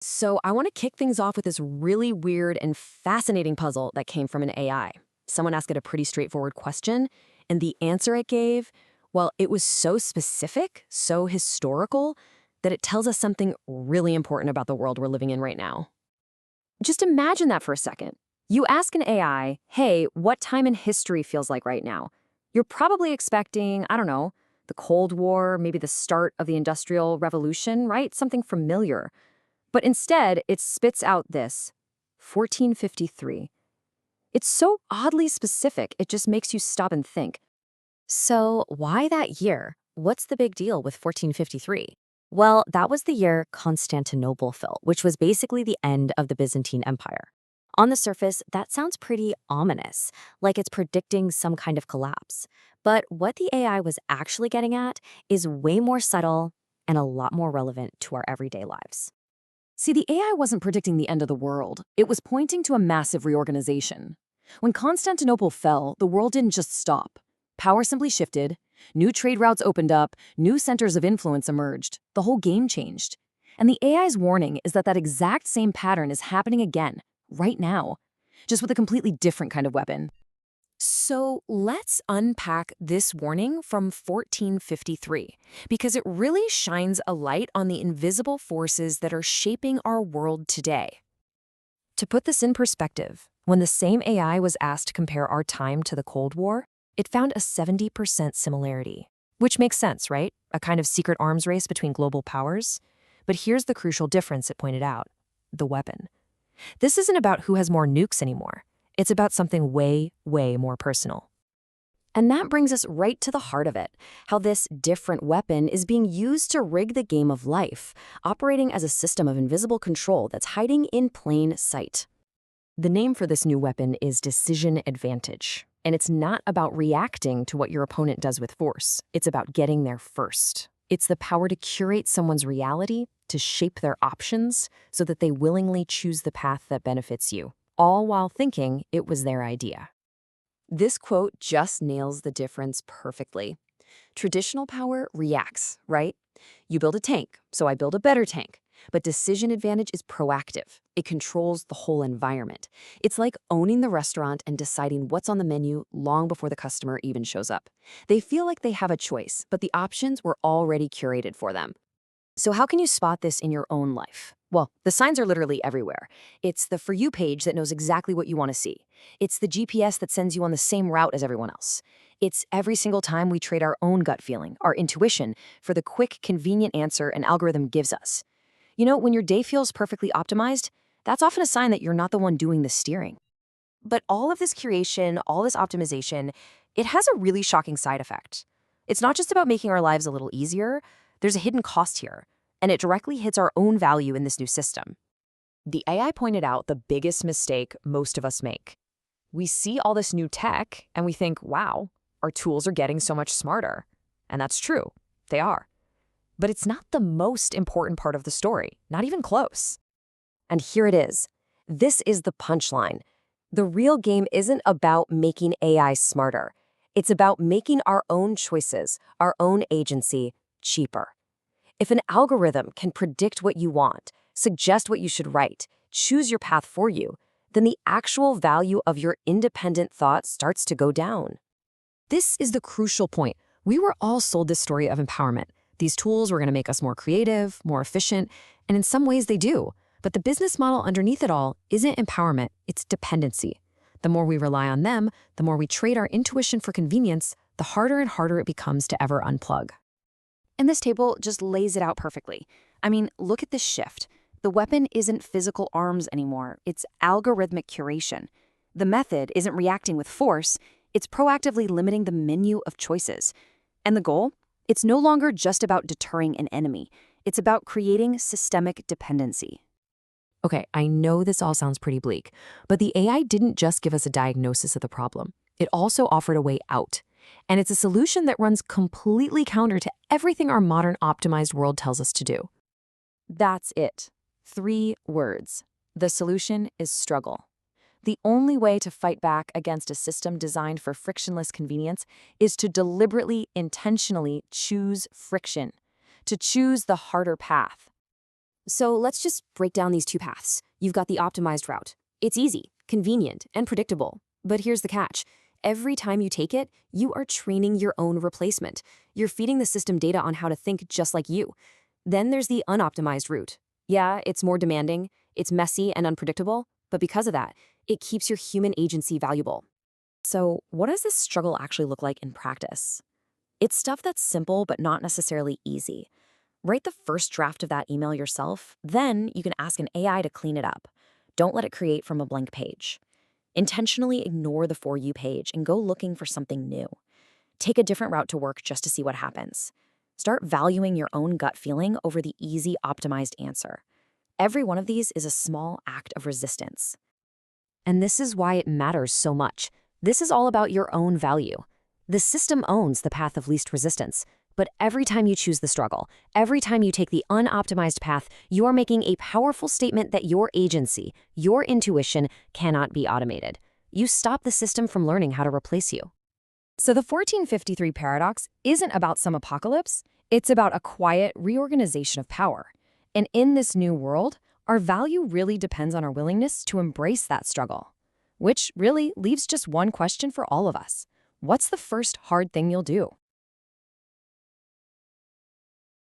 So I want to kick things off with this really weird and fascinating puzzle that came from an AI. Someone asked it a pretty straightforward question, and the answer it gave, well, it was so specific, so historical, that it tells us something really important about the world we're living in right now. Just imagine that for a second. You ask an AI, hey, what time in history feels like right now? You're probably expecting, I don't know, the Cold War, maybe the start of the Industrial Revolution, right? Something familiar. But instead, it spits out this 1453. It's so oddly specific, it just makes you stop and think. So, why that year? What's the big deal with 1453? Well, that was the year Constantinople fell, which was basically the end of the Byzantine Empire. On the surface, that sounds pretty ominous, like it's predicting some kind of collapse. But what the AI was actually getting at is way more subtle and a lot more relevant to our everyday lives. See, the AI wasn't predicting the end of the world. It was pointing to a massive reorganization. When Constantinople fell, the world didn't just stop. Power simply shifted, new trade routes opened up, new centers of influence emerged. The whole game changed. And the AI's warning is that that exact same pattern is happening again, right now, just with a completely different kind of weapon. So let's unpack this warning from 1453, because it really shines a light on the invisible forces that are shaping our world today. To put this in perspective, when the same AI was asked to compare our time to the Cold War, it found a 70% similarity. Which makes sense, right? A kind of secret arms race between global powers. But here's the crucial difference it pointed out: the weapon. This isn't about who has more nukes anymore. It's about something way, way more personal. And that brings us right to the heart of it, how this different weapon is being used to rig the game of life, operating as a system of invisible control that's hiding in plain sight. The name for this new weapon is decision advantage, and it's not about reacting to what your opponent does with force. It's about getting there first. It's the power to curate someone's reality, to shape their options, so that they willingly choose the path that benefits you, all while thinking it was their idea. This quote just nails the difference perfectly. Traditional power reacts, right? You build a tank, so I build a better tank. But decision advantage is proactive. It controls the whole environment. It's like owning the restaurant and deciding what's on the menu long before the customer even shows up. They feel like they have a choice, but the options were already curated for them. So how can you spot this in your own life? Well, the signs are literally everywhere. It's the For You page that knows exactly what you want to see. It's the GPS that sends you on the same route as everyone else. It's every single time we trade our own gut feeling, our intuition, for the quick, convenient answer an algorithm gives us. You know, when your day feels perfectly optimized, that's often a sign that you're not the one doing the steering. But all of this curation, all this optimization, it has a really shocking side effect. It's not just about making our lives a little easier. There's a hidden cost here, and it directly hits our own value in this new system. The AI pointed out the biggest mistake most of us make. We see all this new tech, and we think, wow, our tools are getting so much smarter. And that's true. They are. But it's not the most important part of the story, not even close. And here it is. This is the punchline. The real game isn't about making AI smarter. It's about making our own choices, our own agency, cheaper. If an algorithm can predict what you want, suggest what you should write, choose your path for you, then the actual value of your independent thought starts to go down. This is the crucial point. We were all sold this story of empowerment. These tools were going to make us more creative, more efficient, and in some ways they do. But the business model underneath it all isn't empowerment, it's dependency. The more we rely on them, the more we trade our intuition for convenience, the harder and harder it becomes to ever unplug. And this table just lays it out perfectly. I mean, look at this shift. The weapon isn't physical arms anymore, it's algorithmic curation. The method isn't reacting with force, it's proactively limiting the menu of choices. And the goal? It's no longer just about deterring an enemy. It's about creating systemic dependency. Okay, I know this all sounds pretty bleak, but the AI didn't just give us a diagnosis of the problem. It also offered a way out. And it's a solution that runs completely counter to everything our modern optimized world tells us to do. That's it. 3 words. The solution is struggle. The only way to fight back against a system designed for frictionless convenience is to deliberately, intentionally choose friction, to choose the harder path. So let's just break down these two paths. You've got the optimized route. It's easy, convenient, and predictable. But here's the catch. Every time you take it, you are training your own replacement. You're feeding the system data on how to think just like you. Then there's the unoptimized route. Yeah, it's more demanding, it's messy and unpredictable, but because of that, it keeps your human agency valuable. So, what does this struggle actually look like in practice? It's stuff that's simple but not necessarily easy. Write the first draft of that email yourself, then you can ask an AI to clean it up. Don't let it create from a blank page. Intentionally ignore the For You page and go looking for something new. Take a different route to work just to see what happens. Start valuing your own gut feeling over the easy, optimized answer. Every one of these is a small act of resistance. And this is why it matters so much. This is all about your own value. The system owns the path of least resistance, but every time you choose the struggle, every time you take the unoptimized path, you are making a powerful statement that your agency, your intuition, cannot be automated. You stop the system from learning how to replace you. So the 1453 paradox isn't about some apocalypse, it's about a quiet reorganization of power. And in this new world, our value really depends on our willingness to embrace that struggle. Which really leaves just one question for all of us. What's the first hard thing you'll do?